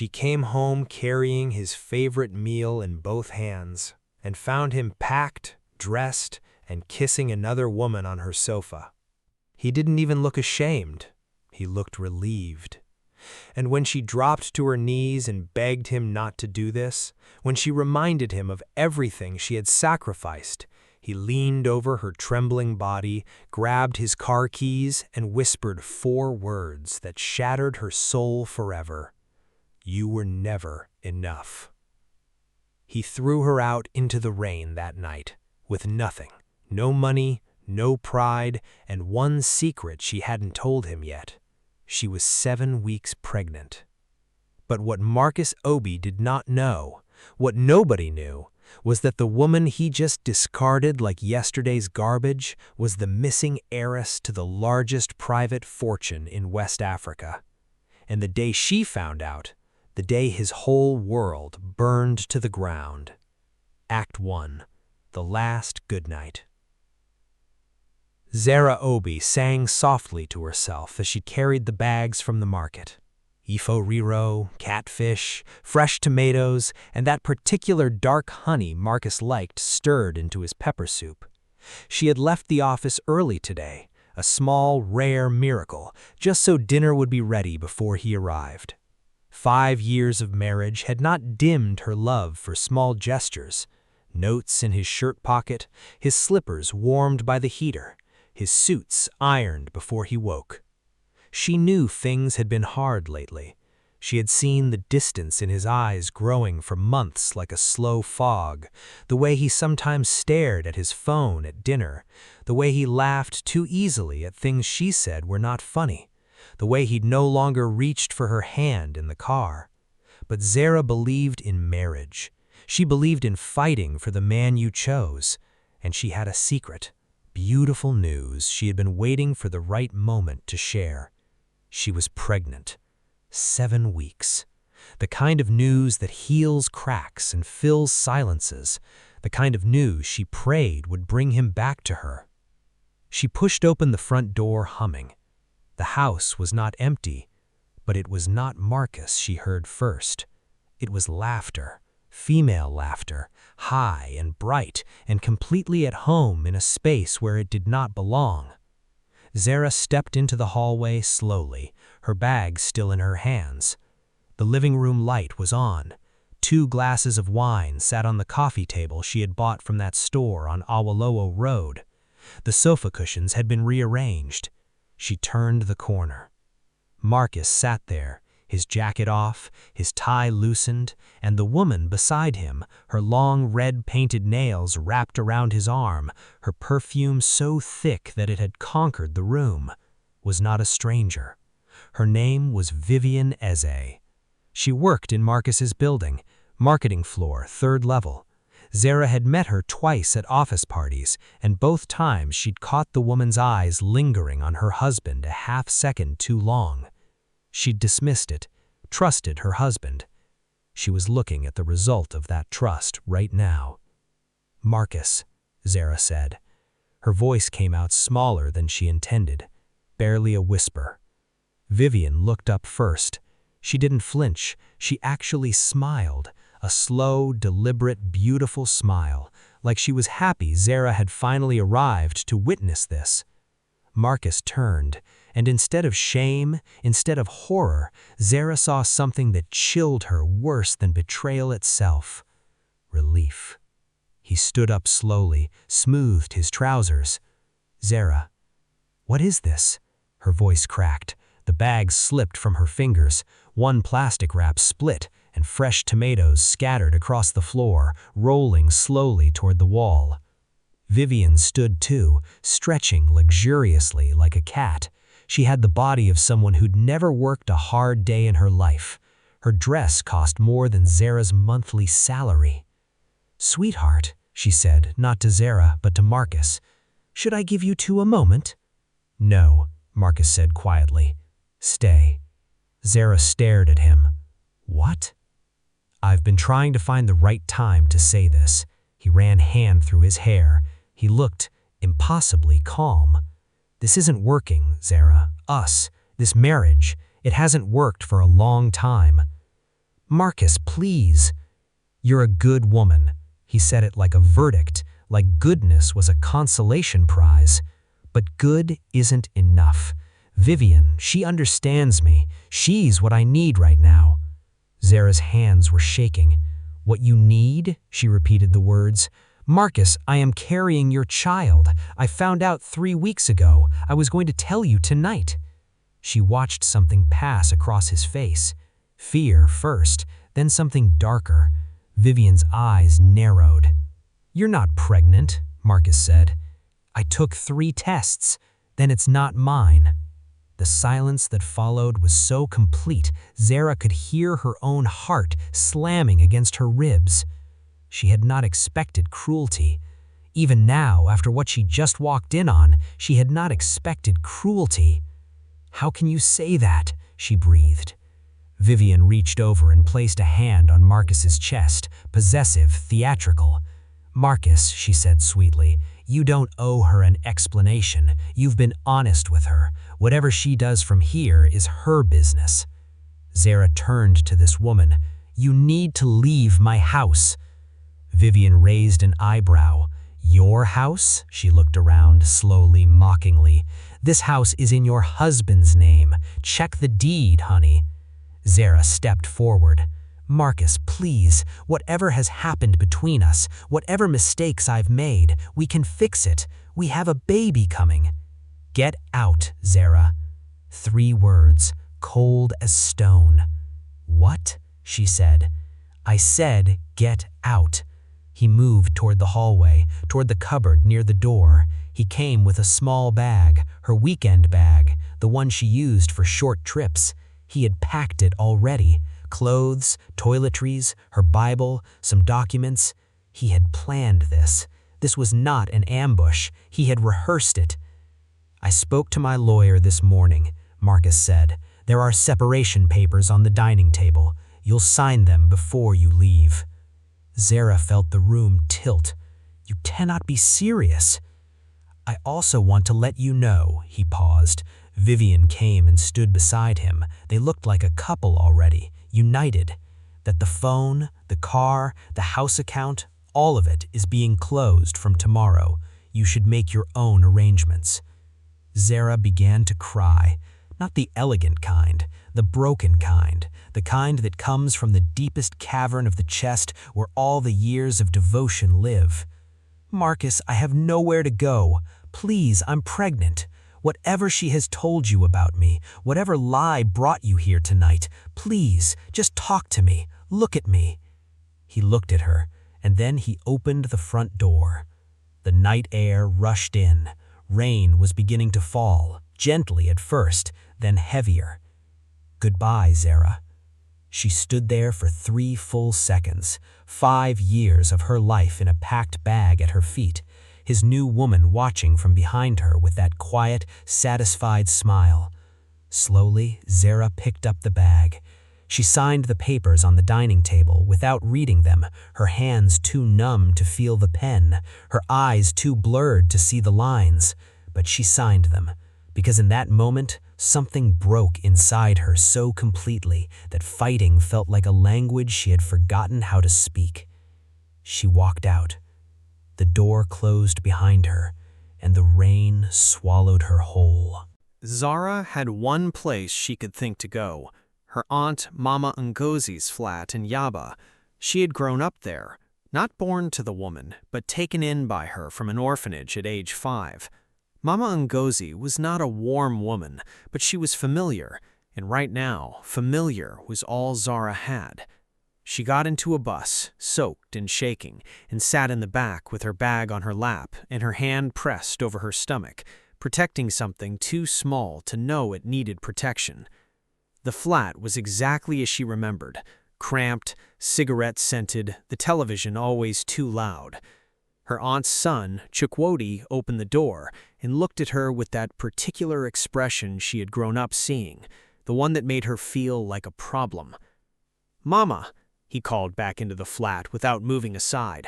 She came home carrying his favorite meal in both hands and found him packed, dressed, and kissing another woman on her sofa. He didn't even look ashamed. He looked relieved. And when she dropped to her knees and begged him not to do this, when she reminded him of everything she had sacrificed, he leaned over her trembling body, grabbed his car keys, and whispered 4 words that shattered her soul forever. "You were never enough." He threw her out into the rain that night, with nothing, no money, no pride, and one secret she hadn't told him yet. She was 7 weeks pregnant. But what Marcus Obi did not know, what nobody knew, was that the woman he just discarded like yesterday's garbage was the missing heiress to the largest private fortune in West Africa. And the day she found out, the day his whole world burned to the ground. Act 1. The Last Goodnight. Zara Obi sang softly to herself as she carried the bags from the market. Ifo riro, catfish, fresh tomatoes, and that particular dark honey Marcus liked stirred into his pepper soup. She had left the office early today, a small, rare miracle, just so dinner would be ready before he arrived. 5 years of marriage had not dimmed her love for small gestures. Notes in his shirt pocket, his slippers warmed by the heater, his suits ironed before he woke. She knew things had been hard lately. She had seen the distance in his eyes growing for months like a slow fog, the way he sometimes stared at his phone at dinner, the way he laughed too easily at things she said were not funny, the way he'd no longer reached for her hand in the car. But Zara believed in marriage. She believed in fighting for the man you chose, and she had a secret, beautiful news she had been waiting for the right moment to share. She was pregnant. 7 weeks. The kind of news that heals cracks and fills silences, the kind of news she prayed would bring him back to her. She pushed open the front door humming. The house was not empty, but it was not Marcus she heard first. It was laughter. Female laughter, high and bright and completely at home in a space where it did not belong. Zara stepped into the hallway slowly, her bag still in her hands. The living room light was on. 2 glasses of wine sat on the coffee table she had bought from that store on Awolowo Road. The sofa cushions had been rearranged. She turned the corner. Marcus sat there, his jacket off, his tie loosened, and the woman beside him, her long red painted nails wrapped around his arm, her perfume so thick that it had conquered the room, was not a stranger. Her name was Vivienne Eze. She worked in Marcus's building, marketing floor, 3rd level. Zara had met her twice at office parties, and both times she'd caught the woman's eyes lingering on her husband a half-second too long. She'd dismissed it, trusted her husband. She was looking at the result of that trust right now. "Marcus," Zara said. Her voice came out smaller than she intended, barely a whisper. Vivienne looked up first. She didn't flinch. She actually smiled, a slow, deliberate, beautiful smile, like she was happy Zara had finally arrived to witness this. Marcus turned, and instead of shame, instead of horror, Zara saw something that chilled her worse than betrayal itself. Relief. He stood up slowly, smoothed his trousers. "Zara, what is this?" Her voice cracked. The bag slipped from her fingers. One plastic wrap split, and fresh tomatoes scattered across the floor, rolling slowly toward the wall. Vivienne stood too, stretching luxuriously like a cat. She had the body of someone who'd never worked a hard day in her life. Her dress cost more than Zara's monthly salary. "Sweetheart," she said, not to Zara, but to Marcus. "Should I give you 2 a moment?" "No," Marcus said quietly. "Stay." Zara stared at him. "What?" "I've been trying to find the right time to say this." He ran hand through his hair. He looked impossibly calm. "This isn't working, Zara. This marriage, it hasn't worked for a long time." "Marcus, please." "You're a good woman." He said it like a verdict, like goodness was a consolation prize. But good isn't enough. Vivienne, she understands me. She's what I need right now. Zara's hands were shaking. "What you need?" She repeated the words. "Marcus, I am carrying your child. I found out 3 weeks ago. I was going to tell you tonight." She watched something pass across his face. Fear first, then something darker. Vivienne's eyes narrowed. "You're not pregnant," Marcus said. "I took 3 tests. Then it's not mine." The silence that followed was so complete, Zara could hear her own heart slamming against her ribs. She had not expected cruelty. Even now, after what she just walked in on, she had not expected cruelty. "How can you say that?" she breathed. Vivienne reached over and placed a hand on Marcus's chest, possessive, theatrical. "Marcus," she said sweetly, "you don't owe her an explanation. You've been honest with her. Whatever she does from here is her business." Zara turned to this woman. "You need to leave my house." Vivienne raised an eyebrow. "Your house?" She looked around, slowly, mockingly. "This house is in your husband's name. Check the deed, honey." Zara stepped forward. "Marcus, please, whatever has happened between us, whatever mistakes I've made, we can fix it. We have a baby coming." "Get out, Zara." 3 words, cold as stone. "What?" she said. "I said, get out." He moved toward the hallway, toward the cupboard near the door. He came with a small bag, her weekend bag, the one she used for short trips. He had packed it already. Clothes, toiletries, her Bible, some documents. He had planned this. This was not an ambush. He had rehearsed it. "I spoke to my lawyer this morning," Marcus said. "There are separation papers on the dining table. You'll sign them before you leave." Zara felt the room tilt. "You cannot be serious." "I also want to let you know," he paused. Vivienne came and stood beside him. They looked like a couple already, united. "That the phone, the car, the house account, all of it is being closed from tomorrow. You should make your own arrangements." Zara began to cry. Not the elegant kind, the broken kind, the kind that comes from the deepest cavern of the chest where all the years of devotion live. "Marcus, I have nowhere to go. Please, I'm pregnant. Whatever she has told you about me, whatever lie brought you here tonight, please, just talk to me. Look at me." He looked at her, and then he opened the front door. The night air rushed in. Rain was beginning to fall, gently at first, then heavier. "Goodbye, Zara." She stood there for 3 full seconds, 5 years of her life in a packed bag at her feet, his new woman watching from behind her with that quiet, satisfied smile. Slowly, Zara picked up the bag. She signed the papers on the dining table without reading them, her hands too numb to feel the pen, her eyes too blurred to see the lines. But she signed them, because in that moment, something broke inside her so completely that fighting felt like a language she had forgotten how to speak. She walked out. The door closed behind her, and the rain swallowed her whole. Zara had one place she could think to go, her aunt Mama Ngozi's flat in Yaba. She had grown up there, not born to the woman, but taken in by her from an orphanage at age 5. Mama Ngozi was not a warm woman, but she was familiar, and right now, familiar was all Zara had. She got into a bus, soaked and shaking, and sat in the back with her bag on her lap and her hand pressed over her stomach, protecting something too small to know it needed protection. The flat was exactly as she remembered, cramped, cigarette-scented, the television always too loud. Her aunt's son, Chukwudi, opened the door and looked at her with that particular expression she had grown up seeing, the one that made her feel like a problem. "Mama," he called back into the flat without moving aside,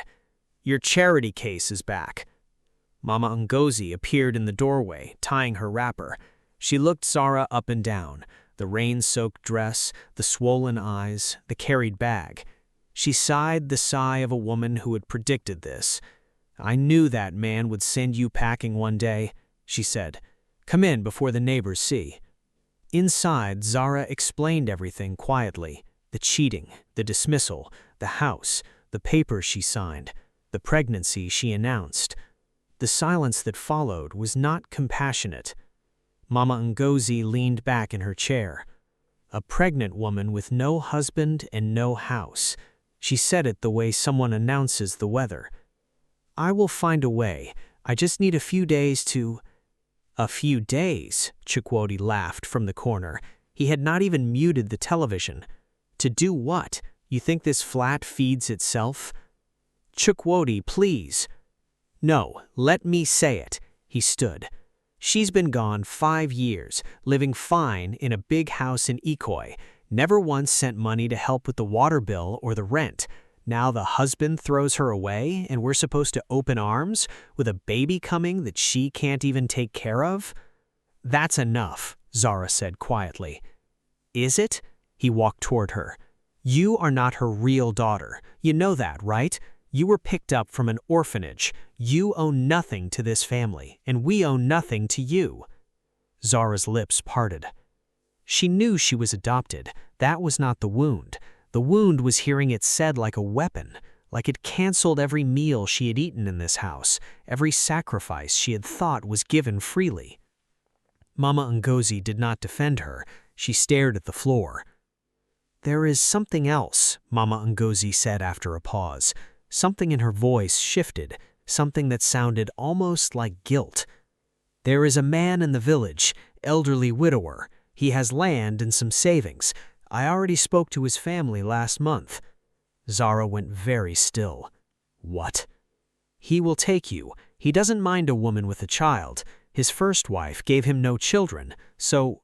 "your charity case is back." Mama Ngozi appeared in the doorway, tying her wrapper. She looked Zara up and down, the rain-soaked dress, the swollen eyes, the carried bag. She sighed the sigh of a woman who had predicted this. "I knew that man would send you packing one day," she said. "Come in before the neighbors see." Inside, Zara explained everything quietly. The cheating, the dismissal, the house, the papers she signed, the pregnancy she announced. The silence that followed was not compassionate. Mama Ngozi leaned back in her chair. A pregnant woman with no husband and no house. She said it the way someone announces the weather. "I will find a way. I just need a few days to—" "A few days?" Chukwudi laughed from the corner. He had not even muted the television. "To do what? You think this flat feeds itself?" "Chukwudi, please." "No, let me say it." He stood. "She's been gone 5 years, living fine in a big house in Ikoi, never once sent money to help with the water bill or the rent. Now the husband throws her away and we're supposed to open arms with a baby coming that she can't even take care of?" "That's enough," Zara said quietly. "Is it?" He walked toward her. "You are not her real daughter. You know that, right? You were picked up from an orphanage. You owe nothing to this family, and we owe nothing to you." Zara's lips parted. She knew she was adopted. That was not the wound. The wound was hearing it said like a weapon, like it canceled every meal she had eaten in this house, every sacrifice she had thought was given freely. Mama Ngozi did not defend her. She stared at the floor. "There is something else," Mama Ngozi said after a pause. Something in her voice shifted, something that sounded almost like guilt. "There is a man in the village, elderly widower. He has land and some savings. I already spoke to his family last month." Zara went very still. "What?" "He will take you. He doesn't mind a woman with a child. His first wife gave him no children, so—"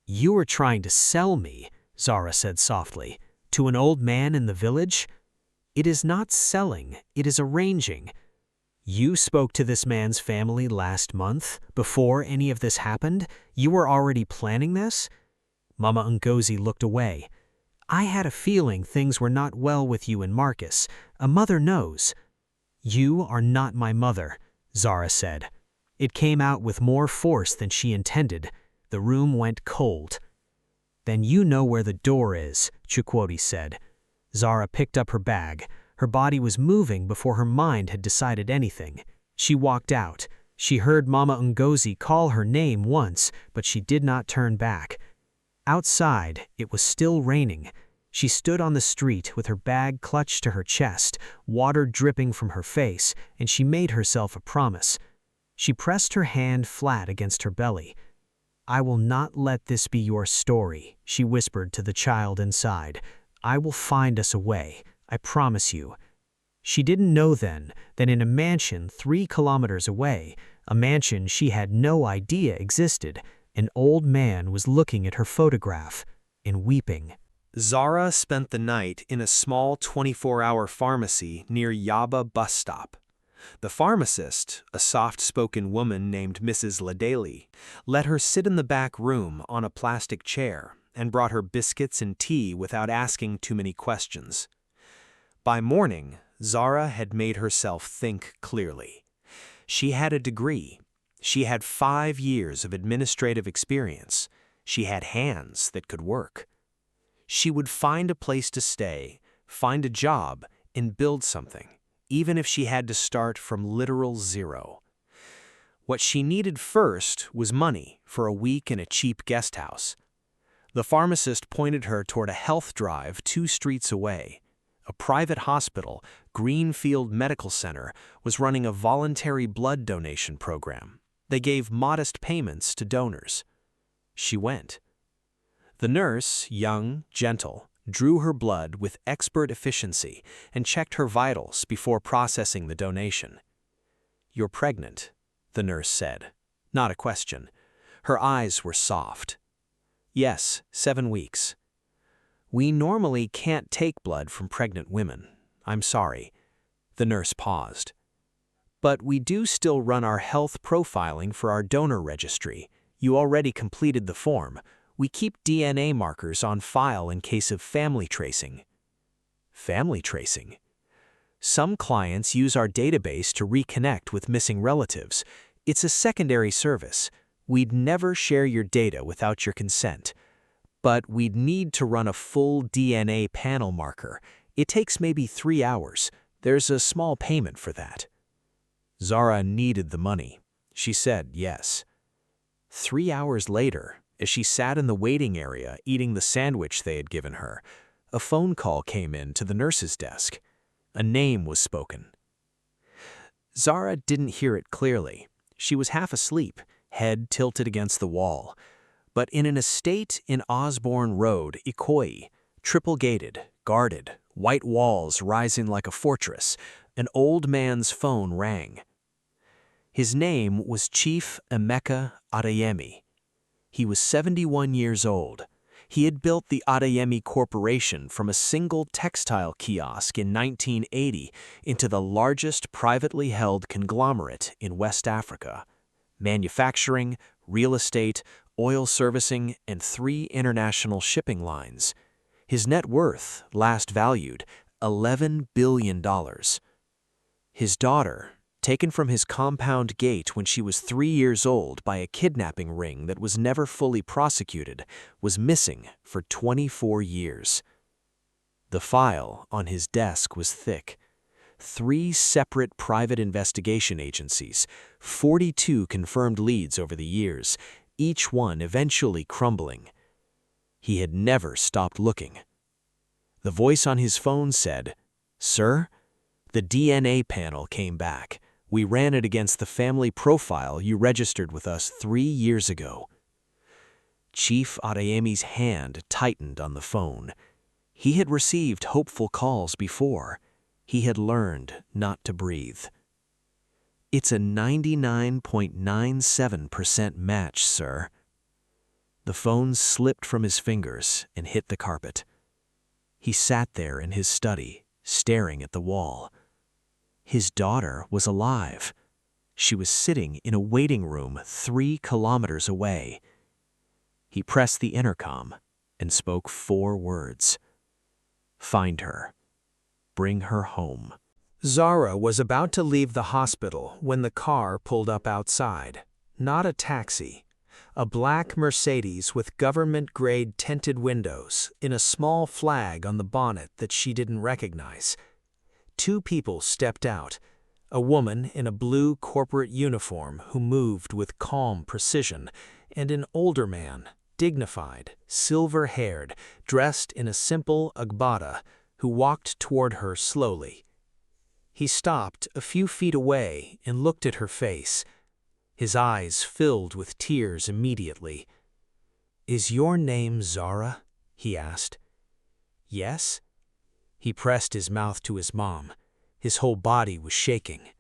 "You are trying to sell me," Zara said softly, "to an old man in the village?" "It is not selling, it is arranging." "You spoke to this man's family last month, before any of this happened? You were already planning this?" Mama Ngozi looked away. "I had a feeling things were not well with you and Marcus. A mother knows." "You are not my mother," Zara said. It came out with more force than she intended. The room went cold. "Then you know where the door is," Chukwudi said. Zara picked up her bag. Her body was moving before her mind had decided anything. She walked out. She heard Mama Ngozi call her name once, but she did not turn back. Outside, it was still raining. She stood on the street with her bag clutched to her chest, water dripping from her face, and she made herself a promise. She pressed her hand flat against her belly. "I will not let this be your story," she whispered to the child inside. "I will find us a way. I promise you." She didn't know then that in a mansion 3 kilometers away, a mansion she had no idea existed, an old man was looking at her photograph and weeping. Zara spent the night in a small 24-hour pharmacy near Yaba bus stop. The pharmacist, a soft-spoken woman named Mrs. Ladeli, let her sit in the back room on a plastic chair and brought her biscuits and tea without asking too many questions. By morning, Zara had made herself think clearly. She had a degree. She had 5 years of administrative experience. She had hands that could work. She would find a place to stay, find a job, and build something, even if she had to start from literal zero. What she needed first was money for a week in a cheap guest house. The pharmacist pointed her toward a health drive 2 streets away. A private hospital, Greenfield Medical Center, was running a voluntary blood donation program. They gave modest payments to donors. She went. The nurse, young, gentle, drew her blood with expert efficiency and checked her vitals before processing the donation. "You're pregnant," the nurse said. Not a question. Her eyes were soft. "Yes, 7 weeks. We normally can't take blood from pregnant women. I'm sorry." The nurse paused. "But we do still run our health profiling for our donor registry. You already completed the form. We keep DNA markers on file in case of family tracing. Family tracing? Some clients use our database to reconnect with missing relatives. It's a secondary service. We'd never share your data without your consent. But we'd need to run a full DNA panel marker. It takes maybe 3 hours. There's a small payment for that. Zara needed the money. She said yes. 3 hours later, as she sat in the waiting area eating the sandwich they had given her, a phone call came in to the nurse's desk. A name was spoken. Zara didn't hear it clearly. She was half asleep, head tilted against the wall. But in an estate in Osborne Road, Ikoyi, triple-gated, guarded, white walls rising like a fortress, an old man's phone rang. His name was Chief Emeka Adeyemi. He was 71 years old. He had built the Adeyemi Corporation from a single textile kiosk in 1980 into the largest privately held conglomerate in West Africa. Manufacturing, real estate, oil servicing, and 3 international shipping lines. His net worth, last valued, $11 billion. His daughter, taken from his compound gate when she was 3 years old by a kidnapping ring that was never fully prosecuted, was missing for 24 years. The file on his desk was thick. 3 separate private investigation agencies, 42 confirmed leads over the years, each one eventually crumbling. He had never stopped looking. The voice on his phone said, "Sir, the DNA panel came back. We ran it against the family profile you registered with us 3 years ago." Chief Adeyemi's hand tightened on the phone. He had received hopeful calls before. He had learned not to breathe. "It's a 99.97% match, sir." The phone slipped from his fingers and hit the carpet. He sat there in his study, staring at the wall. His daughter was alive. She was sitting in a waiting room 3 kilometers away. He pressed the intercom and spoke 4 words. "Find her. Bring her home." Zara was about to leave the hospital when the car pulled up outside. Not a taxi. A black Mercedes with government-grade tinted windows, in a small flag on the bonnet that she didn't recognize. 2 people stepped out, a woman in a blue corporate uniform who moved with calm precision, and an older man, dignified, silver-haired, dressed in a simple agbada, who walked toward her slowly. He stopped a few feet away and looked at her face. His eyes filled with tears immediately. "Is your name Zara?" he asked. "Yes." He pressed his mouth to his mom. His whole body was shaking.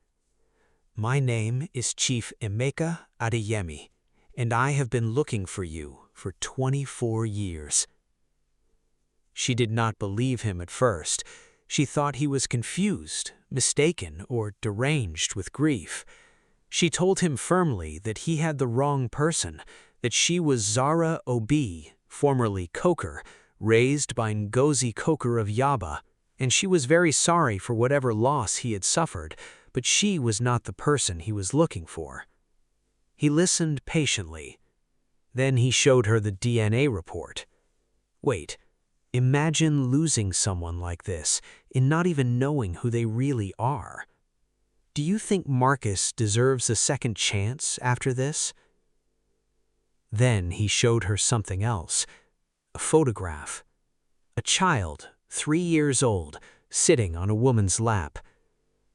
"My name is Chief Emeka Adeyemi, and I have been looking for you for 24 years. She did not believe him at first. She thought he was confused, mistaken, or deranged with grief. She told him firmly that he had the wrong person, that she was Zara Obi, formerly Coker, raised by Ngozi Coker of Yaba, and she was very sorry for whatever loss he had suffered, but she was not the person he was looking for. He listened patiently. Then he showed her the DNA report. Wait, imagine losing someone like this and not even knowing who they really are. Do you think Marcus deserves a second chance after this? Then he showed her something else, a photograph. A child, 3 years old, sitting on a woman's lap.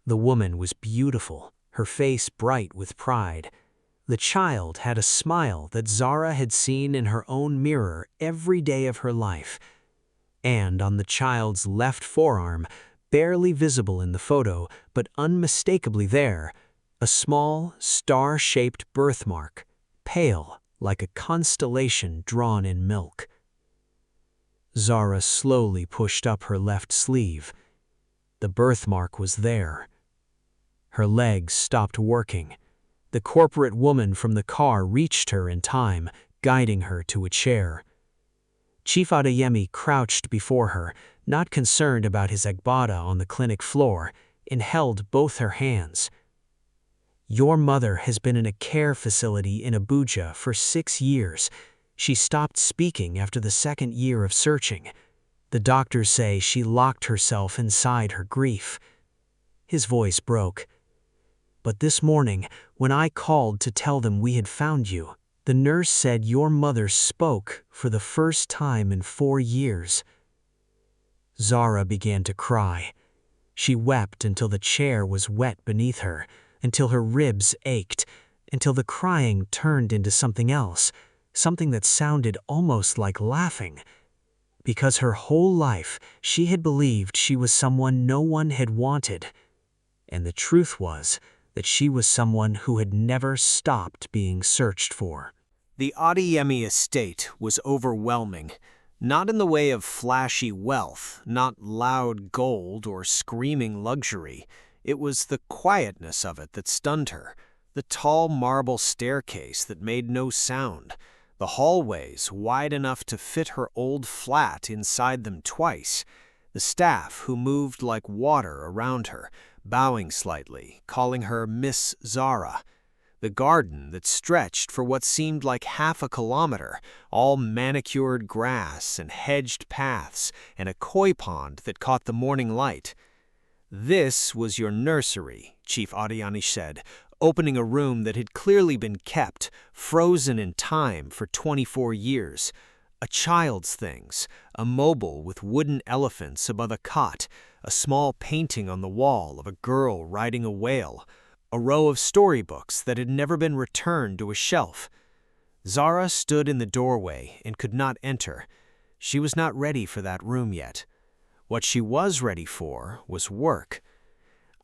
The woman was beautiful, her face bright with pride. The child had a smile that Zara had seen in her own mirror every day of her life. And on the child's left forearm, barely visible in the photo, but unmistakably there, a small, star-shaped birthmark, pale like a constellation drawn in milk. Zara slowly pushed up her left sleeve. The birthmark was there. Her legs stopped working. The corporate woman from the car reached her in time, guiding her to a chair. Chief Adeyemi crouched before her, not concerned about his agbada on the clinic floor, and held both her hands. "Your mother has been in a care facility in Abuja for 6 years. She stopped speaking after the 2nd year of searching. The doctors say she locked herself inside her grief." His voice broke. "But this morning, when I called to tell them we had found you, the nurse said your mother spoke for the first time in 4 years." Zara began to cry. She wept until the chair was wet beneath her, until her ribs ached, until the crying turned into something else, something that sounded almost like laughing. Because her whole life she had believed she was someone no one had wanted. And the truth was that she was someone who had never stopped being searched for. The Adeyemi estate was overwhelming, not in the way of flashy wealth, not loud gold or screaming luxury. It was the quietness of it that stunned her, the tall marble staircase that made no sound, the hallways wide enough to fit her old flat inside them twice, the staff who moved like water around her, bowing slightly, calling her Miss Zara, the garden that stretched for what seemed like half a kilometer, all manicured grass and hedged paths, and a koi pond that caught the morning light. "This was your nursery," Chief Adeyemi said, opening a room that had clearly been kept, frozen in time for 24 years. A child's things, a mobile with wooden elephants above a cot, a small painting on the wall of a girl riding a whale, a row of storybooks that had never been returned to a shelf. Zara stood in the doorway and could not enter. She was not ready for that room yet. What she was ready for was work.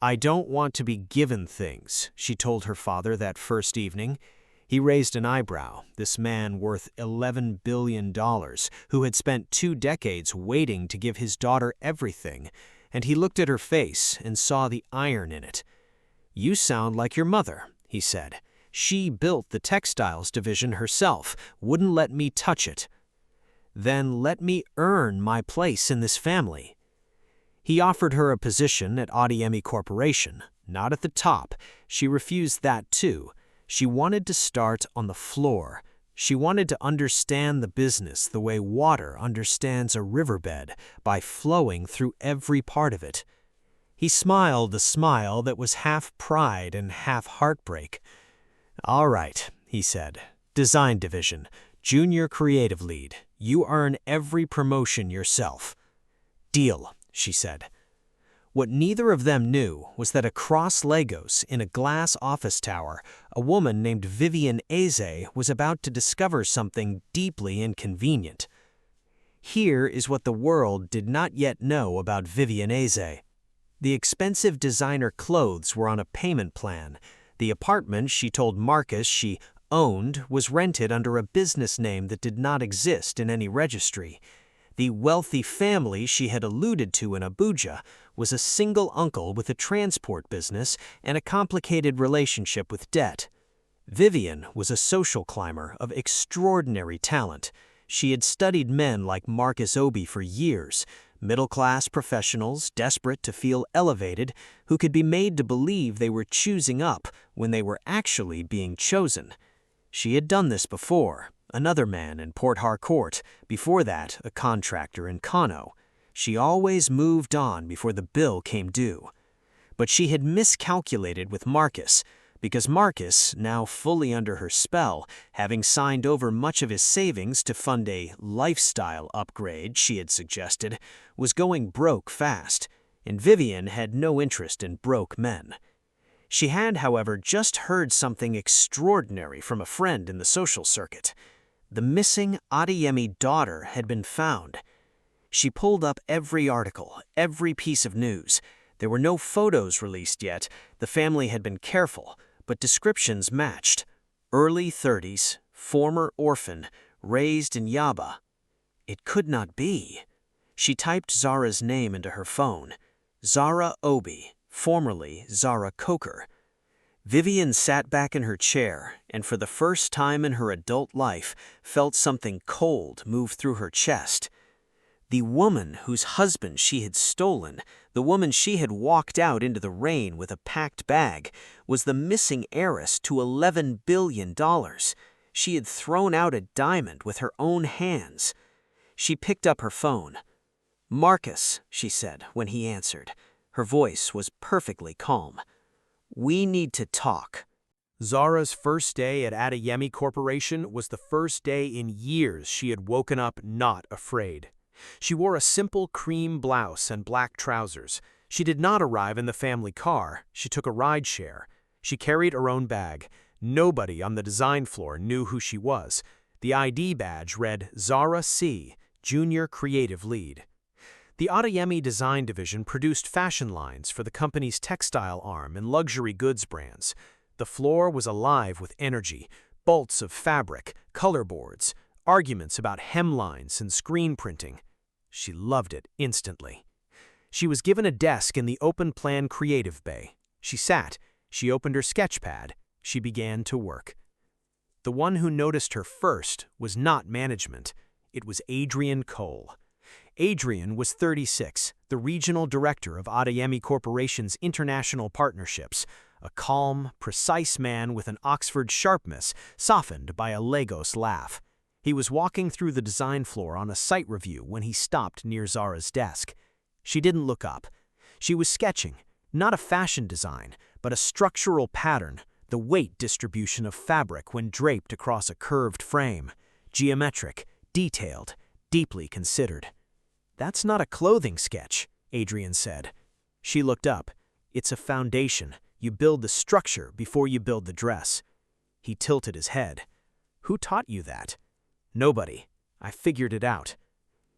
"I don't want to be given things," she told her father that first evening. He raised an eyebrow, this man worth $11 billion, who had spent 2 decades waiting to give his daughter everything, and he looked at her face and saw the iron in it. "You sound like your mother," he said. "She built the textiles division herself, wouldn't let me touch it." "Then let me earn my place in this family." He offered her a position at Adeyemi Corporation, not at the top. She refused that too. She wanted to start on the floor. She wanted to understand the business the way water understands a riverbed, by flowing through every part of it. He smiled a smile that was half pride and half heartbreak. "All right," he said. "Design division, junior creative lead. You earn every promotion yourself." "Deal," she said. What neither of them knew was that across Lagos, in a glass office tower, a woman named Vivienne was about to discover something deeply inconvenient. Here is what the world did not yet know about Vivienne. The expensive designer clothes were on a payment plan. The apartment she told Marcus she owned was rented under a business name that did not exist in any registry. The wealthy family she had alluded to in Abuja was a single uncle with a transport business and a complicated relationship with debt. Vivienne was a social climber of extraordinary talent. She had studied men like Marcus Obi for years, middle-class professionals desperate to feel elevated, who could be made to believe they were choosing up when they were actually being chosen. She had done this before. Another man in Port Harcourt, before that a contractor in Kano. She always moved on before the bill came due. But she had miscalculated with Marcus, because Marcus, now fully under her spell, having signed over much of his savings to fund a lifestyle upgrade she had suggested, was going broke fast, and Vivienne had no interest in broke men. She had, however, just heard something extraordinary from a friend in the social circuit. The missing Adeyemi daughter had been found. She pulled up every article, every piece of news. There were no photos released yet. The family had been careful, but descriptions matched. Early 30s, former orphan, raised in Yaba. It could not be. She typed Zara's name into her phone. Zara Obi, formerly Zara Coker. Vivienne sat back in her chair and for the first time in her adult life felt something cold move through her chest. The woman whose husband she had stolen, the woman she had walked out into the rain with a packed bag, was the missing heiress to $11 billion. She had thrown out a diamond with her own hands. She picked up her phone. "Marcus," she said when he answered. Her voice was perfectly calm. "We need to talk." Zara's first day at Adeyemi Corporation was the first day in years she had woken up not afraid. She wore a simple cream blouse and black trousers. She did not arrive in the family car. She took a ride share. She carried her own bag. Nobody on the design floor knew who she was. The ID badge read Zara C., Junior Creative Lead. The Adeyemi Design Division produced fashion lines for the company's textile arm and luxury goods brands. The floor was alive with energy, bolts of fabric, color boards, arguments about hemlines and screen printing. She loved it instantly. She was given a desk in the open-plan creative bay. She sat, she opened her sketch pad, she began to work. The one who noticed her first was not management. It was Adrian Cole. Adrian was 36, the regional director of Adeyemi Corporation's international partnerships, a calm, precise man with an Oxford sharpness softened by a Lagos laugh. He was walking through the design floor on a site review when he stopped near Zara's desk. She didn't look up. She was sketching, not a fashion design, but a structural pattern, the weight distribution of fabric when draped across a curved frame. Geometric, detailed, deeply considered. "That's not a clothing sketch," Adrian said. She looked up. "It's a foundation. You build the structure before you build the dress." He tilted his head. "Who taught you that?" "Nobody. I figured it out."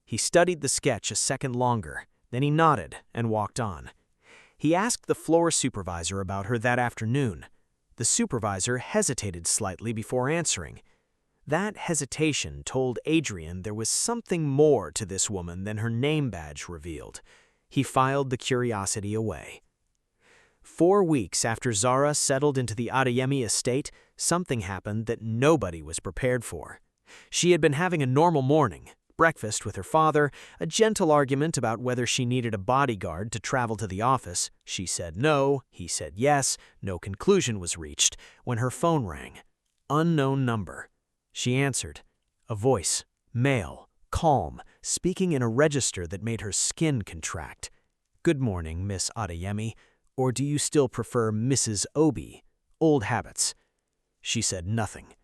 He studied the sketch a second longer, then he nodded and walked on. He asked the floor supervisor about her that afternoon. The supervisor hesitated slightly before answering. That hesitation told Adrian there was something more to this woman than her name badge revealed. He filed the curiosity away. 4 weeks after Zara settled into the Adeyemi estate, something happened that nobody was prepared for. She had been having a normal morning, breakfast with her father, a gentle argument about whether she needed a bodyguard to travel to the office. She said no, he said yes, no conclusion was reached, when her phone rang. Unknown number. She answered. A voice, male, calm, speaking in a register that made her skin contract. "Good morning, Miss Adeyemi. Or do you still prefer Mrs. Obi? Old habits." She said nothing.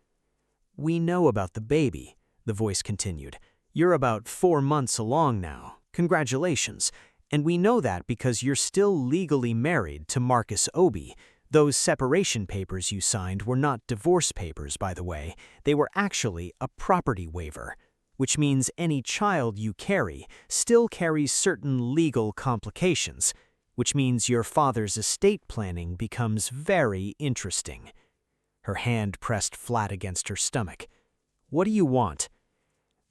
"We know about the baby," the voice continued. "You're about 4 months along now. Congratulations. And we know that because you're still legally married to Marcus Obi. Those separation papers you signed were not divorce papers, by the way. They were actually a property waiver, which means any child you carry still carries certain legal complications, which means your father's estate planning becomes very interesting." Her hand pressed flat against her stomach. "What do you want?"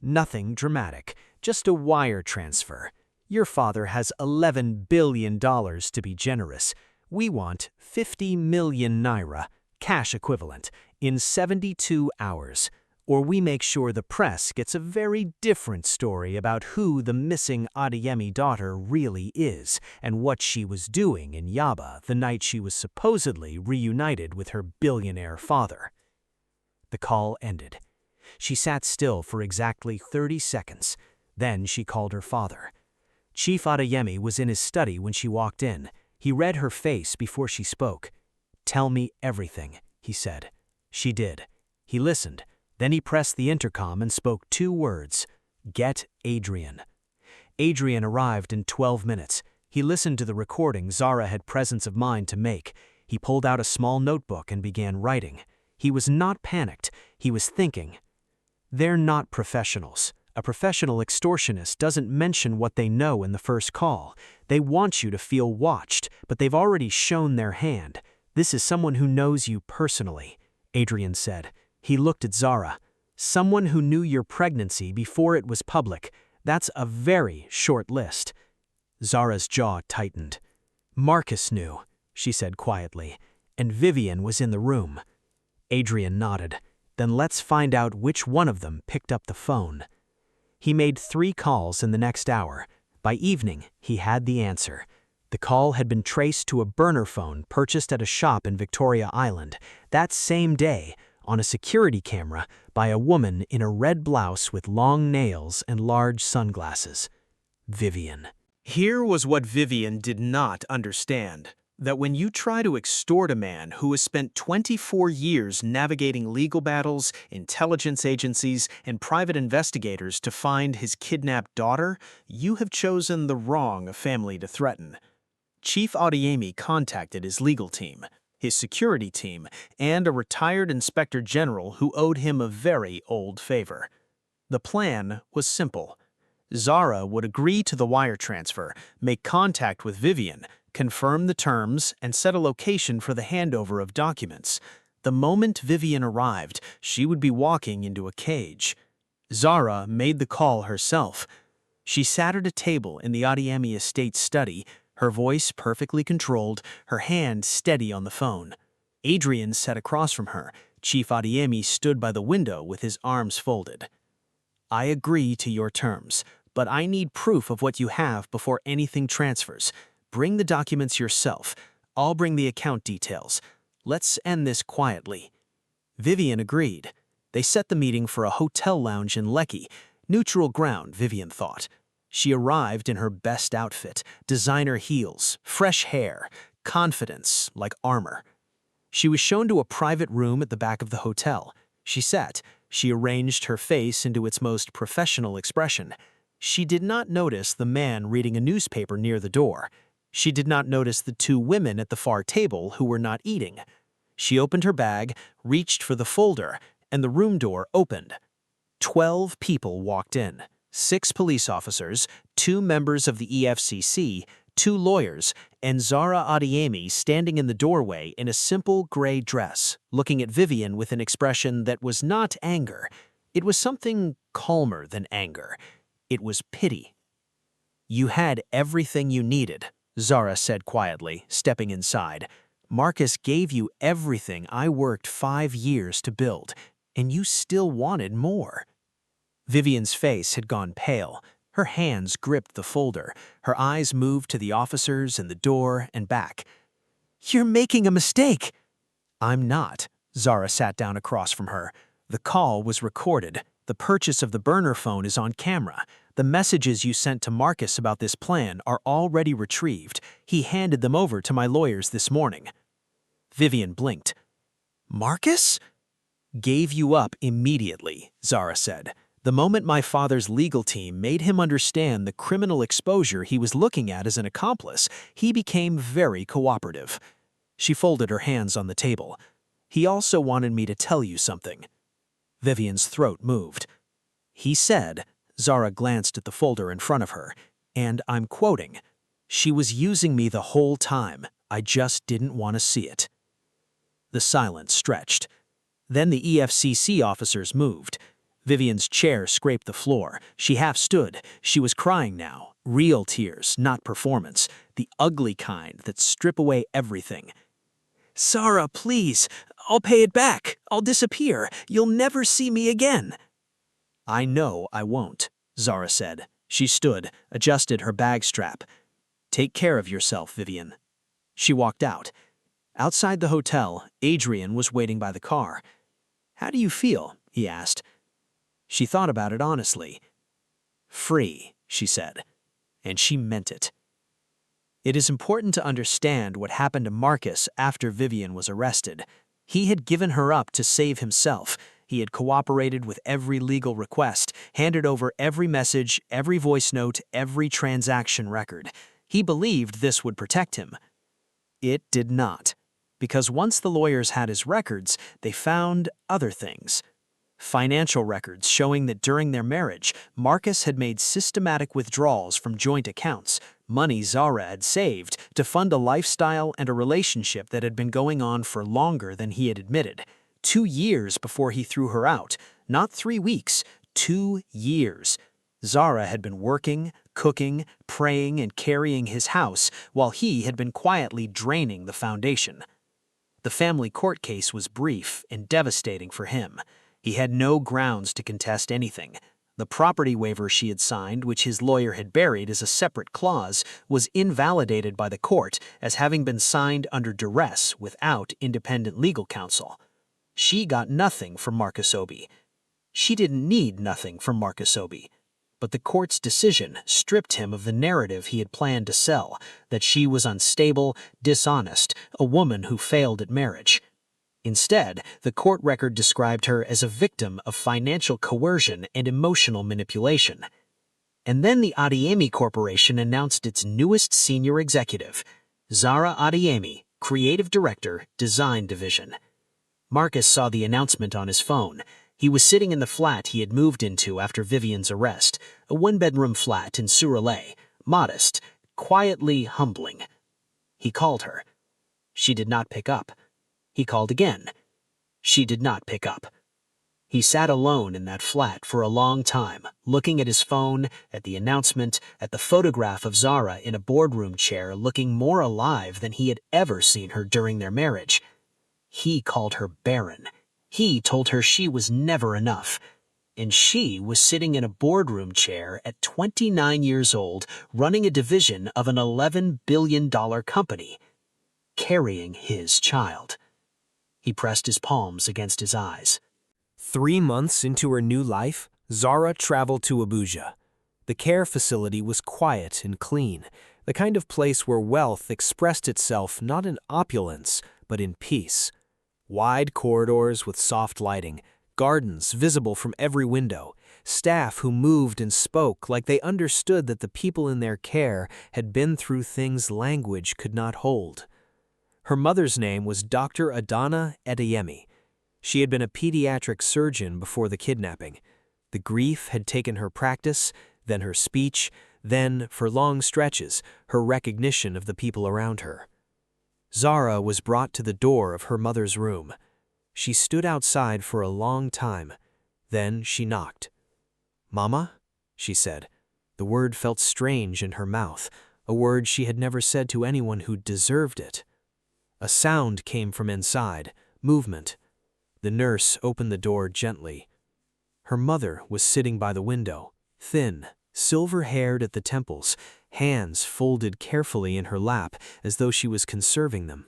"Nothing dramatic, just a wire transfer. Your father has $11 billion to be generous. We want 50 million naira, cash equivalent, in 72 hours. Or we make sure the press gets a very different story about who the missing Adeyemi daughter really is and what she was doing in Yaba the night she was supposedly reunited with her billionaire father." The call ended. She sat still for exactly 30 seconds. Then she called her father. Chief Adeyemi was in his study when she walked in. He read her face before she spoke. "Tell me everything," he said. She did. He listened. Then he pressed the intercom and spoke 2 words. "Get Adrian." Adrian arrived in 12 minutes. He listened to the recording Zara had presence of mind to make. He pulled out a small notebook and began writing. He was not panicked. He was thinking. "They're not professionals. A professional extortionist doesn't mention what they know in the first call. They want you to feel watched, but they've already shown their hand. This is someone who knows you personally," Adrian said. He looked at Zara. "Someone who knew your pregnancy before it was public. That's a very short list." Zara's jaw tightened. "Marcus knew," she said quietly. and Vivienne was in the room. Adrian nodded. Then let's find out which one of them picked up the phone. He made 3 calls in the next hour. By evening, he had the answer. The call had been traced to a burner phone purchased at a shop in Victoria Island that same day on a security camera by a woman in a red blouse with long nails and large sunglasses. Vivienne. Here was what Vivienne did not understand. That when you try to extort a man who has spent 24 years navigating legal battles, intelligence agencies, and private investigators to find his kidnapped daughter, you have chosen the wrong family to threaten. Chief Adeyemi contacted his legal team, his security team, and a retired inspector general who owed him a very old favor. The plan was simple. Zara would agree to the wire transfer, make contact with Vivienne, confirm the terms, and set a location for the handover of documents. The moment Vivienne arrived, she would be walking into a cage. Zara made the call herself. She sat at a table in the Adeyemi estate study, her voice perfectly controlled, her hand steady on the phone. Adrian sat across from her. Chief Adeyemi stood by the window with his arms folded. "I agree to your terms, but I need proof of what you have before anything transfers. Bring the documents yourself. I'll bring the account details. Let's end this quietly." Vivienne agreed. They set the meeting for a hotel lounge in Lekki. Neutral ground, Vivienne thought. She arrived in her best outfit, designer heels, fresh hair, confidence like armor. She was shown to a private room at the back of the hotel. She sat. She arranged her face into its most professional expression. She did not notice the man reading a newspaper near the door. She did not notice the 2 women at the far table who were not eating. She opened her bag, reached for the folder, and the room door opened. 12 people walked in. 6 police officers, 2 members of the EFCC, 2 lawyers, and Zara Adeyemi standing in the doorway in a simple gray dress, looking at Vivienne with an expression that was not anger. It was something calmer than anger. It was pity. "You had everything you needed," Zara said quietly, stepping inside. "Marcus gave you everything I worked 5 years to build, and you still wanted more." Vivienne's face had gone pale. Her hands gripped the folder. Her eyes moved to the officers and the door and back. "You're making a mistake." "I'm not." Zara sat down across from her. "The call was recorded. The purchase of the burner phone is on camera. The messages you sent to Marcus about this plan are already retrieved. He handed them over to my lawyers this morning." Vivienne blinked. "Marcus?" "Gave you up immediately," Zara said. "The moment my father's legal team made him understand the criminal exposure he was looking at as an accomplice, he became very cooperative." She folded her hands on the table. "He also wanted me to tell you something." Vivienne's throat moved. "He said," Zara glanced at the folder in front of her, and I'm quoting, "She was using me the whole time. I just didn't want to see it." The silence stretched. Then the EFCC officers moved. Vivienne's chair scraped the floor. She half stood. She was crying now. Real tears, not performance. The ugly kind that strip away everything. "Zara, please. I'll pay it back. I'll disappear. You'll never see me again." "I know I won't," Zara said. She stood, adjusted her bag strap. "Take care of yourself, Vivienne." She walked out. Outside the hotel, Adrian was waiting by the car. "How do you feel?" he asked. She thought about it honestly. "Free," she said, and she meant it. It is important to understand what happened to Marcus after Vivienne was arrested. He had given her up to save himself. He had cooperated with every legal request, handed over every message, every voice note, every transaction record. He believed this would protect him. It did not, because once the lawyers had his records, they found other things. Financial records showing that during their marriage, Marcus had made systematic withdrawals from joint accounts, money Zara had saved to fund a lifestyle and a relationship that had been going on for longer than he had admitted. 2 years before he threw her out, not 3 weeks, 2 years. Zara had been working, cooking, praying, and carrying his house while he had been quietly draining the foundation. The family court case was brief and devastating for him. He had no grounds to contest anything. The property waiver she had signed, which his lawyer had buried as a separate clause, was invalidated by the court as having been signed under duress without independent legal counsel. She got nothing from Marcus Obi. She didn't need nothing from Marcus Obi. But the court's decision stripped him of the narrative he had planned to sell, that she was unstable, dishonest, a woman who failed at marriage. Instead, the court record described her as a victim of financial coercion and emotional manipulation. And then the Adeyemi Corporation announced its newest senior executive, Zara Adeyemi, Creative Director, Design Division. Marcus saw the announcement on his phone. He was sitting in the flat he had moved into after Vivienne's arrest, a one-bedroom flat in Surelais, modest, quietly humbling. He called her. She did not pick up. He called again. She did not pick up. He sat alone in that flat for a long time, looking at his phone, at the announcement, at the photograph of Zara in a boardroom chair looking more alive than he had ever seen her during their marriage. He called her barren. He told her she was never enough. And she was sitting in a boardroom chair at 29 years old, running a division of an $11 billion company, carrying his child. He pressed his palms against his eyes. 3 months into her new life, Zara traveled to Abuja. The care facility was quiet and clean, the kind of place where wealth expressed itself not in opulence, but in peace. Wide corridors with soft lighting, gardens visible from every window, staff who moved and spoke like they understood that the people in their care had been through things language could not hold. Her mother's name was Dr. Emeka Adeyemi. She had been a pediatric surgeon before the kidnapping. The grief had taken her practice, then her speech, then, for long stretches, her recognition of the people around her. Zara was brought to the door of her mother's room. She stood outside for a long time. Then she knocked. "Mama?" she said. The word felt strange in her mouth, a word she had never said to anyone who deserved it. A sound came from inside, movement. The nurse opened the door gently. Her mother was sitting by the window, thin, silver-haired at the temples, hands folded carefully in her lap as though she was conserving them.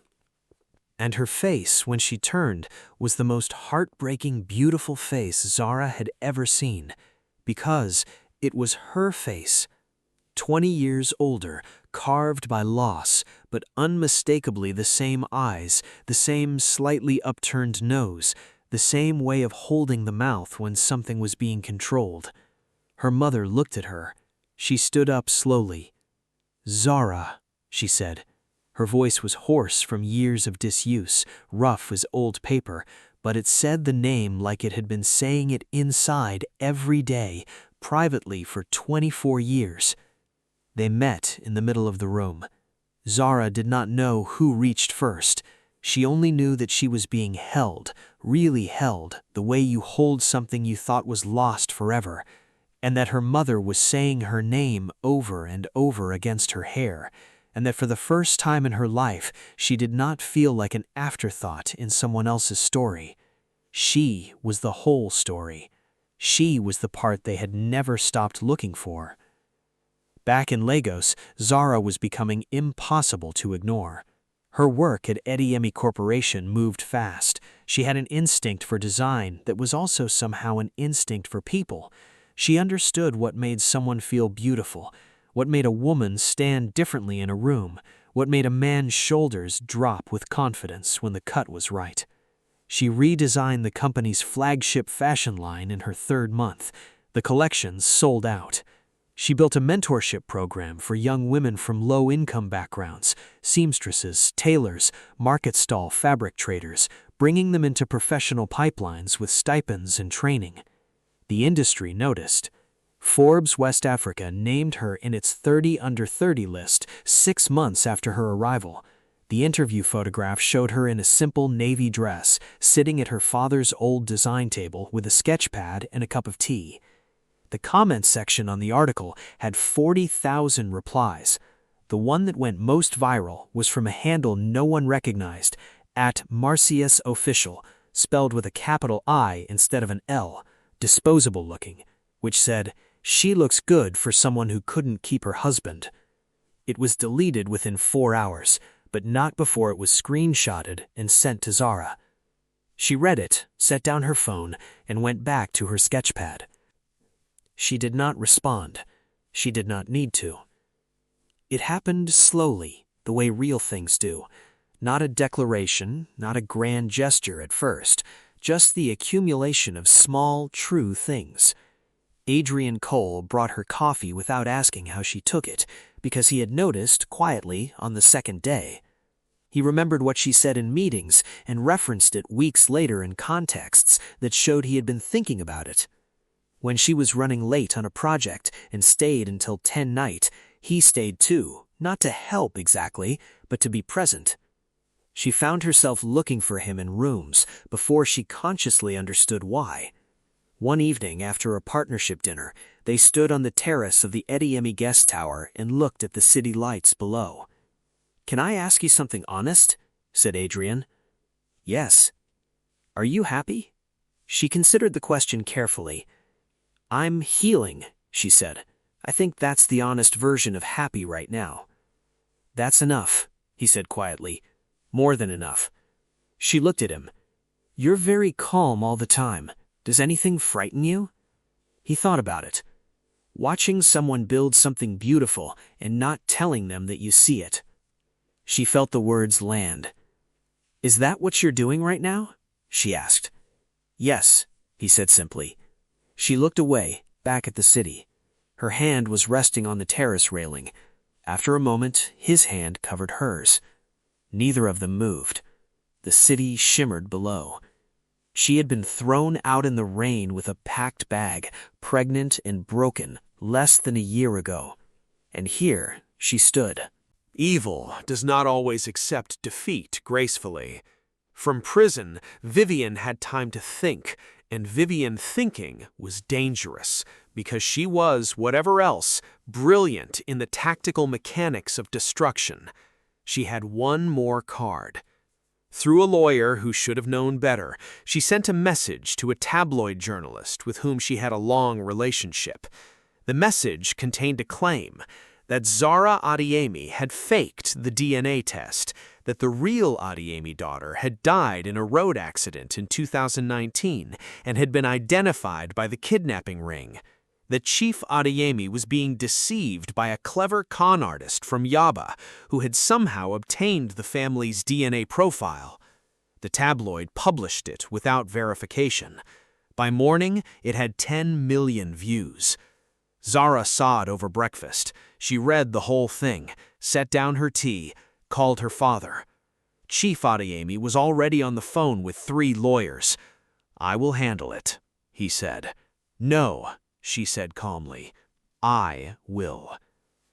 And her face, when she turned, was the most heartbreaking, beautiful face Zara had ever seen, because it was her face. 20 years older, carved by loss, but unmistakably the same eyes, the same slightly upturned nose, the same way of holding the mouth when something was being controlled. Her mother looked at her. She stood up slowly. "Zara," she said. Her voice was hoarse from years of disuse, rough as old paper, but it said the name like it had been saying it inside every day, privately for 24 years. They met in the middle of the room. Zara did not know who reached first. She only knew that she was being held, really held, the way you hold something you thought was lost forever, and that her mother was saying her name over and over against her hair, and that for the first time in her life she did not feel like an afterthought in someone else's story. She was the whole story. She was the part they had never stopped looking for. Back in Lagos, Zara was becoming impossible to ignore. Her work at Adeyemi Corporation moved fast. She had an instinct for design that was also somehow an instinct for people. She understood what made someone feel beautiful, what made a woman stand differently in a room, what made a man's shoulders drop with confidence when the cut was right. She redesigned the company's flagship fashion line in her 3rd month. The collections sold out. She built a mentorship program for young women from low-income backgrounds, seamstresses, tailors, market stall fabric traders, bringing them into professional pipelines with stipends and training. The industry noticed. Forbes West Africa named her in its 30 under 30 list 6 months after her arrival. The interview photograph showed her in a simple navy dress, sitting at her father's old design table with a sketch pad and a cup of tea. The comments section on the article had 40,000 replies. The one that went most viral was from a handle no one recognized, @MarciusOfficial, spelled with a capital I instead of an L, disposable looking, which said, "She looks good for someone who couldn't keep her husband." It was deleted within 4 hours, but not before it was screenshotted and sent to Zara. She read it, set down her phone, and went back to her sketchpad. She did not respond. She did not need to. It happened slowly, the way real things do. Not a declaration, not a grand gesture at first, just the accumulation of small, true things. Adrian Cole brought her coffee without asking how she took it, because he had noticed, quietly, on the second day. He remembered what she said in meetings and referenced it weeks later in contexts that showed he had been thinking about it. When she was running late on a project and stayed until 10 night, he stayed too, not to help exactly, but to be present. She found herself looking for him in rooms before she consciously understood why. One evening after a partnership dinner, they stood on the terrace of the Adeyemi guest tower and looked at the city lights below. "Can I ask you something honest?" said Adrian. "Yes." "Are you happy?" She considered the question carefully. "I'm healing," she said. "I think that's the honest version of happy right now." "That's enough," he said quietly. "More than enough." She looked at him. "You're very calm all the time. Does anything frighten you?" He thought about it. Watching someone build something beautiful and not telling them that you see it. She felt the words land. "Is that what you're doing right now?" she asked. "Yes," he said simply. She looked away, back at the city. Her hand was resting on the terrace railing. After a moment, his hand covered hers. Neither of them moved. The city shimmered below. She had been thrown out in the rain with a packed bag, pregnant and broken, less than a year ago. And here she stood. Evil does not always accept defeat gracefully. From prison, Vivienne had time to think, and Vivienne thinking was dangerous because she was, whatever else, brilliant in the tactical mechanics of destruction. She had one more card. Through a lawyer who should have known better, she sent a message to a tabloid journalist with whom she had a long relationship. The message contained a claim that Zara Adeyemi had faked the DNA test, that the real Adeyemi daughter had died in a road accident in 2019 and had been identified by the kidnapping ring, that Chief Adeyemi was being deceived by a clever con artist from Yaba who had somehow obtained the family's DNA profile. The tabloid published it without verification. By morning, it had 10 million views. Zara saw it over breakfast. She read the whole thing, set down her tea, called her father. Chief Adeyemi was already on the phone with 3 lawyers. "I will handle it," he said. "No," she said calmly. "I will."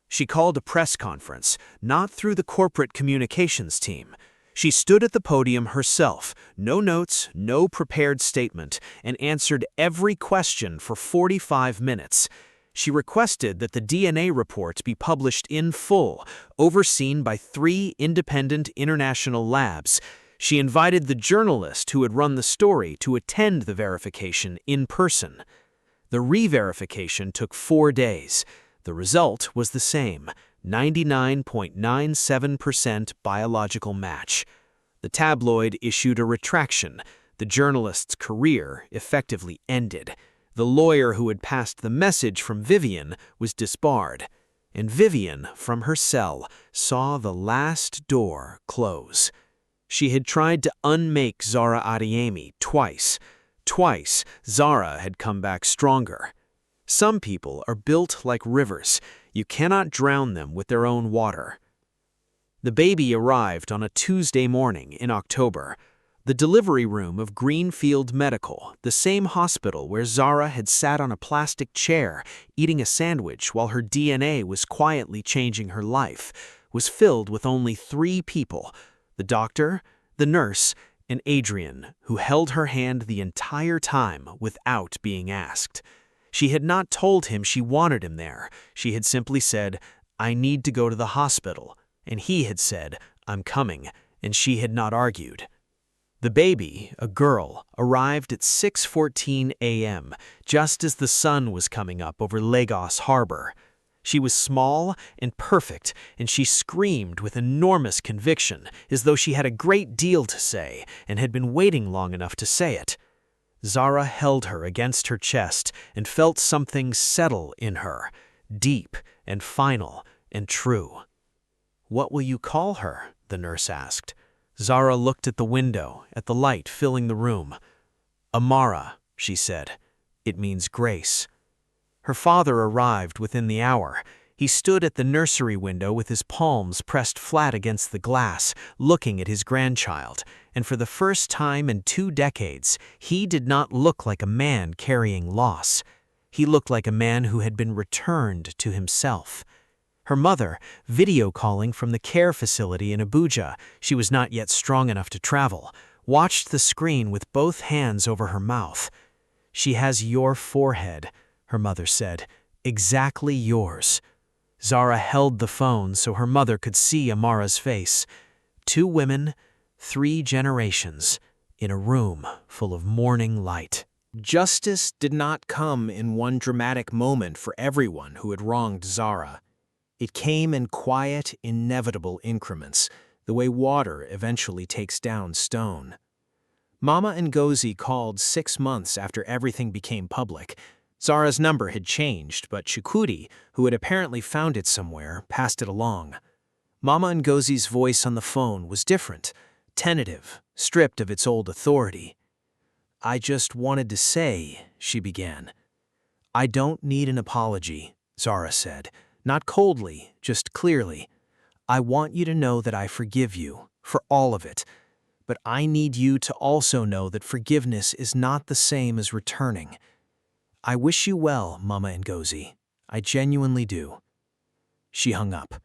She called a press conference, not through the corporate communications team. She stood at the podium herself, no notes, no prepared statement, and answered every question for 45 minutes. She requested that the DNA report be published in full, overseen by 3 independent international labs. She invited the journalist who had run the story to attend the verification in person. The re-verification took 4 days. The result was the same, 99.97% biological match. The tabloid issued a retraction. The journalist's career effectively ended. The lawyer who had passed the message from Vivienne was disbarred, and Vivienne, from her cell, saw the last door close. She had tried to unmake Zara Adeyemi twice. Twice, Zara had come back stronger. Some people are built like rivers. You cannot drown them with their own water. The baby arrived on a Tuesday morning in October. The delivery room of Greenfield Medical, the same hospital where Zara had sat on a plastic chair eating a sandwich while her DNA was quietly changing her life, was filled with only 3 people: the doctor, the nurse, and Adrian, who held her hand the entire time without being asked. She had not told him she wanted him there. She had simply said, "I need to go to the hospital," and he had said, "I'm coming," and she had not argued. The baby, a girl, arrived at 6:14 a.m., just as the sun was coming up over Lagos Harbor. She was small and perfect, and she screamed with enormous conviction, as though she had a great deal to say and had been waiting long enough to say it. Zara held her against her chest and felt something settle in her, deep and final and true. "What will you call her?" the nurse asked. Zara looked at the window, at the light filling the room. "Amara," she said. "It means grace." Her father arrived within the hour. He stood at the nursery window with his palms pressed flat against the glass, looking at his grandchild, and for the first time in 2 decades, he did not look like a man carrying loss. He looked like a man who had been returned to himself. Her mother, video calling from the care facility in Abuja, she was not yet strong enough to travel, watched the screen with both hands over her mouth. "She has your forehead," her mother said, "exactly yours." Zara held the phone so her mother could see Amara's face. 2 women, 3 generations, in a room full of morning light. Justice did not come in one dramatic moment for everyone who had wronged Zara. It came in quiet, inevitable increments, the way water eventually takes down stone. Mama Ngozi called 6 months after everything became public. Zara's number had changed, but Chukwudi, who had apparently found it somewhere, passed it along. Mama Ngozi's voice on the phone was different, tentative, stripped of its old authority. "I just wanted to say," she began. "I don't need an apology," Zara said, not coldly, just clearly. "I want you to know that I forgive you, for all of it. But I need you to also know that forgiveness is not the same as returning. I wish you well, Mama Ngozi. I genuinely do." She hung up.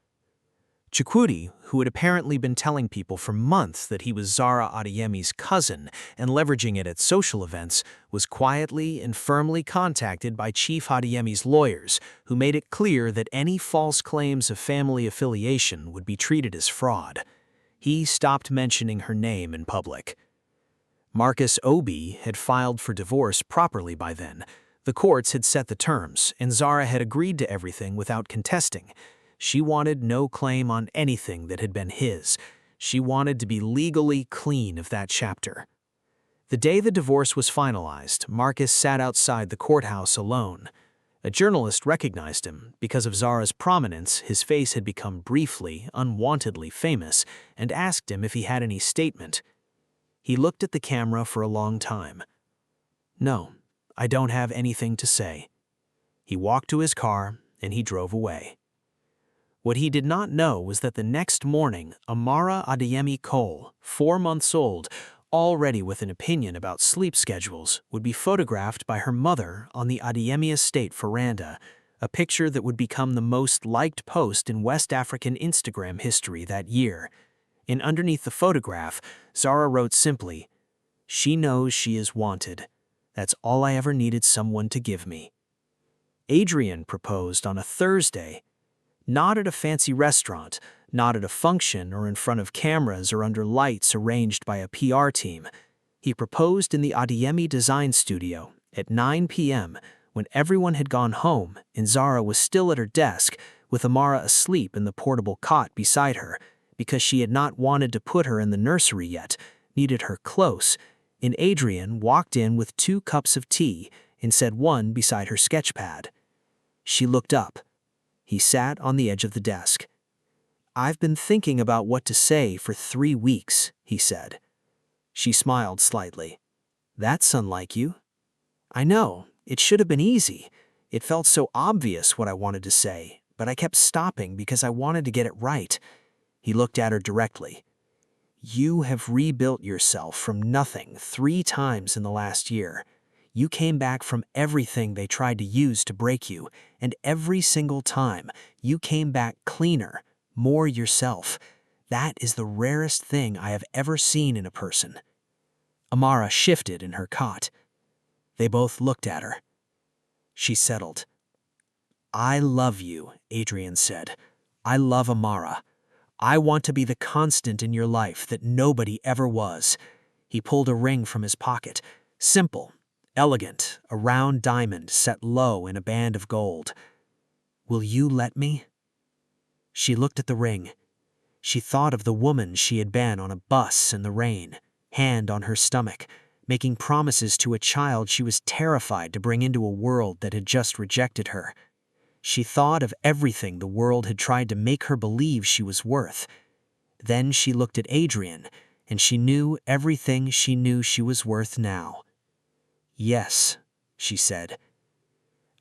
Chukwudi, who had apparently been telling people for months that he was Zara Adeyemi's cousin and leveraging it at social events, was quietly and firmly contacted by Chief Adeyemi's lawyers, who made it clear that any false claims of family affiliation would be treated as fraud. He stopped mentioning her name in public. Marcus Obi had filed for divorce properly by then. The courts had set the terms, and Zara had agreed to everything without contesting. She wanted no claim on anything that had been his. She wanted to be legally clean of that chapter. The day the divorce was finalized, Marcus sat outside the courthouse alone. A journalist recognized him. Because of Zara's prominence, his face had become briefly, unwantedly famous, and asked him if he had any statement. He looked at the camera for a long time. "No, I don't have anything to say." He walked to his car, and he drove away. What he did not know was that the next morning, Amara Adeyemi Cole, 4 months old, already with an opinion about sleep schedules, would be photographed by her mother on the Adeyemi estate veranda, a picture that would become the most liked post in West African Instagram history that year. And underneath the photograph, Zara wrote simply, "She knows she is wanted. That's all I ever needed someone to give me." Adrian proposed on a Thursday. Not at a fancy restaurant, not at a function or in front of cameras or under lights arranged by a PR team. He proposed in the Adeyemi design studio at 9 p.m. when everyone had gone home and Zara was still at her desk with Amara asleep in the portable cot beside her because she had not wanted to put her in the nursery yet, needed her close, and Adrian walked in with 2 cups of tea and set one beside her sketchpad. She looked up. He sat on the edge of the desk. "I've been thinking about what to say for 3 weeks, he said. She smiled slightly. "That's unlike you." "I know, it should have been easy. It felt so obvious what I wanted to say, but I kept stopping because I wanted to get it right." He looked at her directly. "You have rebuilt yourself from nothing 3 times in the last year. You came back from everything they tried to use to break you, and every single time, you came back cleaner, more yourself. That is the rarest thing I have ever seen in a person." Amara shifted in her cot. They both looked at her. She settled. "I love you," Adrian said. "I love Amara. I want to be the constant in your life that nobody ever was." He pulled a ring from his pocket. Simple, elegant, a round diamond set low in a band of gold. "Will you let me?" She looked at the ring. She thought of the woman she had been on a bus in the rain, hand on her stomach, making promises to a child she was terrified to bring into a world that had just rejected her. She thought of everything the world had tried to make her believe she was worth. Then she looked at Adrian, and she knew everything she knew she was worth now. "Yes," she said.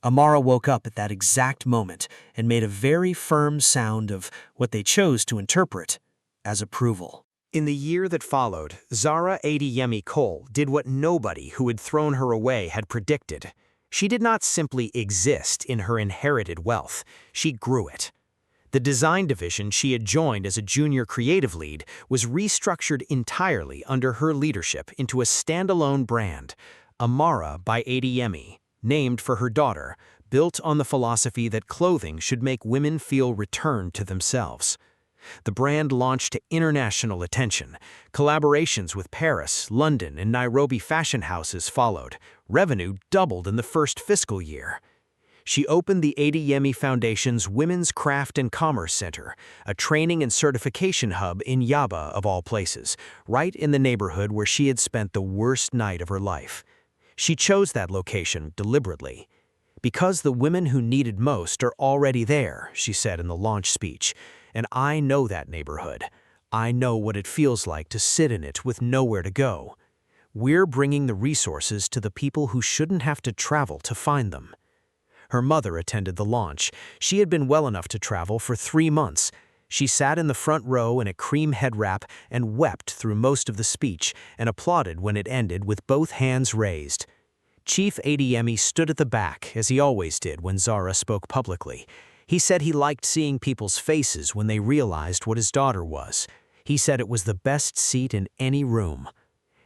Amara woke up at that exact moment and made a very firm sound of what they chose to interpret as approval. In the year that followed, Zara Adeyemi Cole did what nobody who had thrown her away had predicted. She did not simply exist in her inherited wealth, she grew it. The design division she had joined as a junior creative lead was restructured entirely under her leadership into a standalone brand, Amara by Adeyemi, named for her daughter, built on the philosophy that clothing should make women feel returned to themselves. The brand launched to international attention. Collaborations with Paris, London, and Nairobi fashion houses followed. Revenue doubled in the first fiscal year. She opened the Adeyemi Foundation's Women's Craft and Commerce Center, a training and certification hub in Yaba of all places, right in the neighborhood where she had spent the worst night of her life. She chose that location deliberately. "Because the women who needed most are already there," she said in the launch speech. "And I know that neighborhood. I know what it feels like to sit in it with nowhere to go. We're bringing the resources to the people who shouldn't have to travel to find them." Her mother attended the launch. She had been well enough to travel for 3 months. She sat in the front row in a cream head wrap and wept through most of the speech and applauded when it ended with both hands raised. Chief Adeyemi stood at the back, as he always did when Zara spoke publicly. He said he liked seeing people's faces when they realized what his daughter was. He said it was the best seat in any room.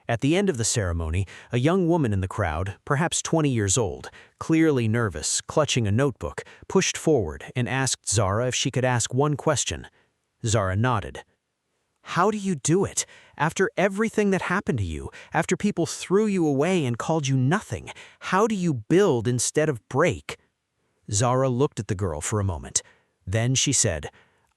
At the end of the ceremony, a young woman in the crowd, perhaps 20 years old, clearly nervous, clutching a notebook, pushed forward and asked Zara if she could ask one question. Zara nodded. "How do you do it? After everything that happened to you, after people threw you away and called you nothing, how do you build instead of break?" Zara looked at the girl for a moment. Then she said,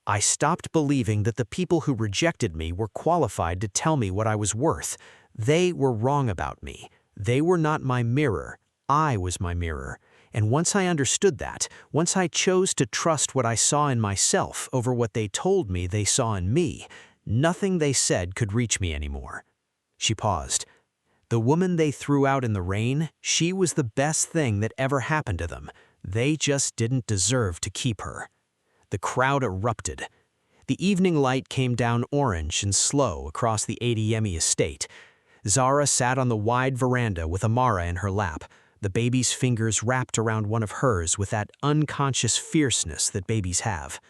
"I stopped believing that the people who rejected me were qualified to tell me what I was worth. They were wrong about me. They were not my mirror. I was my mirror. And once I understood that, once I chose to trust what I saw in myself over what they told me they saw in me, nothing they said could reach me anymore." She paused. "The woman they threw out in the rain, she was the best thing that ever happened to them. They just didn't deserve to keep her." The crowd erupted. The evening light came down orange and slow across the Adeyemi estate. Zara sat on the wide veranda with Amara in her lap, the baby's fingers wrapped around one of hers with that unconscious fierceness that babies have.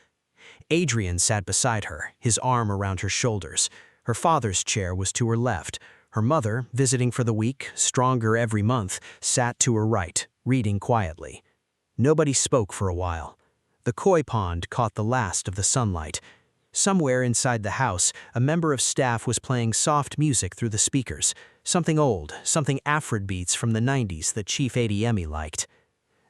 Adrian sat beside her, his arm around her shoulders. Her father's chair was to her left. Her mother, visiting for the week, stronger every month, sat to her right, reading quietly. Nobody spoke for a while. The koi pond caught the last of the sunlight. Somewhere inside the house, a member of staff was playing soft music through the speakers, something old, something Afrobeats from the 90s that Chief Adeyemi liked.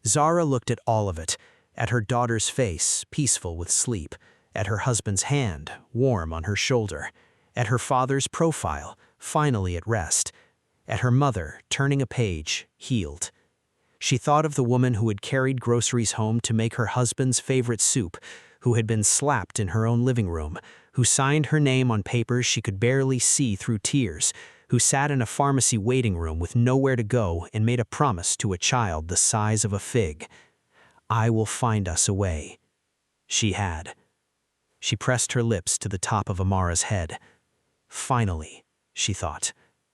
Zara looked at all of it, at her daughter's face, peaceful with sleep, at her husband's hand, warm on her shoulder, at her father's profile, finally at rest, at her mother, turning a page, healed. She thought of the woman who had carried groceries home to make her husband's favorite soup, who had been slapped in her own living room, who signed her name on papers she could barely see through tears, who sat in a pharmacy waiting room with nowhere to go and made a promise to a child the size of a fig. "I will find us a way." She had. She pressed her lips to the top of Amara's head. "Finally," she thought,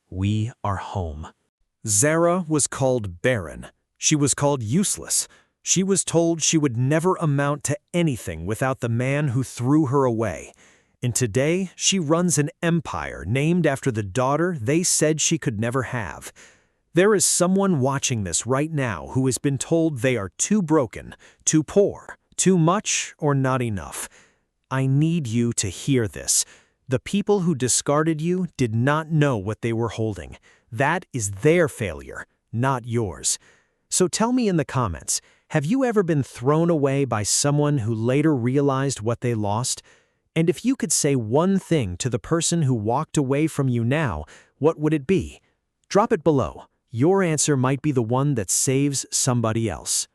"we are home." Zara was called barren. She was called useless. She was told she would never amount to anything without the man who threw her away. And today, she runs an empire named after the daughter they said she could never have. There is someone watching this right now who has been told they are too broken, too poor, too much, or not enough. I need you to hear this. The people who discarded you did not know what they were holding. That is their failure, not yours. So tell me in the comments, have you ever been thrown away by someone who later realized what they lost? And if you could say one thing to the person who walked away from you now, what would it be? Drop it below. Your answer might be the one that saves somebody else.